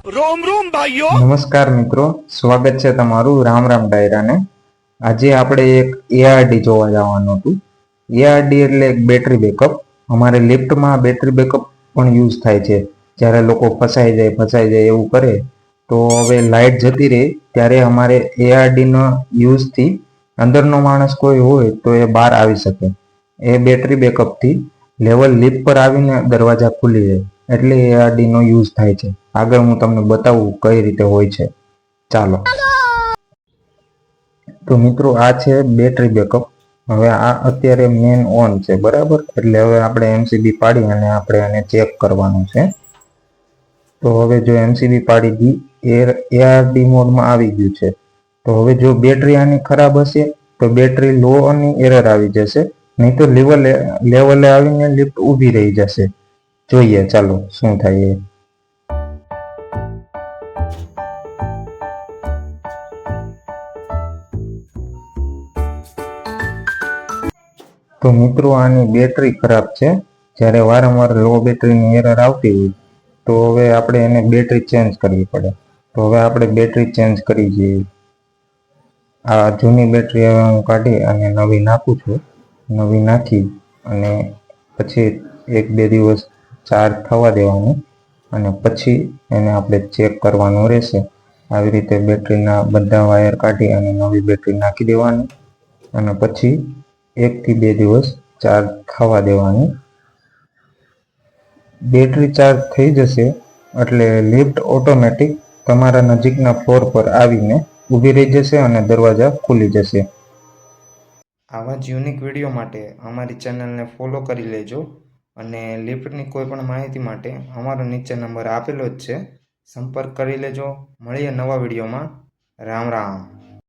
रोम रोम भाइयों। નમસ્કાર મિત્રો, સ્વાગત છે તમારું રામ રામ ડાયરાને। આજે આપણે એક એઆરડી જોવા જવાનું હતું। એઆરડી એટલે એક બેટરી બેકઅપ। અમારે લિફ્ટમાં બેટરી બેકઅપ પણ યુઝ થાય છે। જ્યારે લોકો ફસાઈ જાય એવું કરે તો હવે લાઇટ જતી રહે ત્યારે અમારે એઆરડીનો યુઝથી અંદરનો માણસ કોઈ હોય તો એ બહાર આવી શકે। એ બેટરી બેકઅપથી લેવલ લિફ્ટ પર આવીને દરવાજા ખુલી જાય, એટલે એઆરડીનો યુઝ થાય છે। આગળ હું તમને બતાવું કઈ રીતે હોય છે, ચાલો। તો મિત્રો, આ છે બેટરી બેકઅપ। હવે આ અત્યારે મેન ઓન છે, બરાબર? એટલે હવે આપણે એમસીબી પાડી અને આપણે આને ચેક કરવાનું છે। તો હવે જો એમસીબી પાડી દી, એઆરડી મોડમાં આવી ગયું છે। તો હવે જો બેટરી આની ખરાબ હશે તો બેટરી લો અને એરર આવી જશે, નહીં તો લેવલે આવીને લિફ્ટ ઊભી રહી જશે। જોઈએ ચાલો શું થાય એ। તો મિત્રો, આની બેટરી ખરાબ છે। જ્યારે વારંવાર લો બેટરીની એરર આવતી હોય તો હવે આપણે એને બેટરી ચેન્જ કરવી પડે। તો હવે આપણે બેટરી ચેન્જ કરી જોઈએ। આ જૂની બેટરી હવે હું કાઢી અને નવી નાખું છું। નવી નાખી અને પછી 1-2 દિવસ ચાર્જ થવા દેવાનું અને પછી એને આપણે ચેક કરવાનું રહેશે। આવી રીતે બેટરીના બધા વાયર કાઢી અને નવી બેટરી નાખી દેવાની અને પછી 1 થી 2 દિવસ ચાર્જ થવા દેવાની। બેટરી ચાર્જ થઈ જશે એટલે લિફ્ટ ઓટોમેટિક તમારા નજીકના ફ્લોર પર આવીને ઊભી રહી જશે અને દરવાજા ખુલી જશે। આવા જ યુનિક વિડીયો માટે અમારી ચેનલને ફોલો કરી લેજો અને લિફ્ટની કોઈ પણ માહિતી માટે અમારો નીચે નંબર આપેલો જ છે, સંપર્ક કરી લેજો। મળીએ નવા વિડીયોમાં। રામ રામ।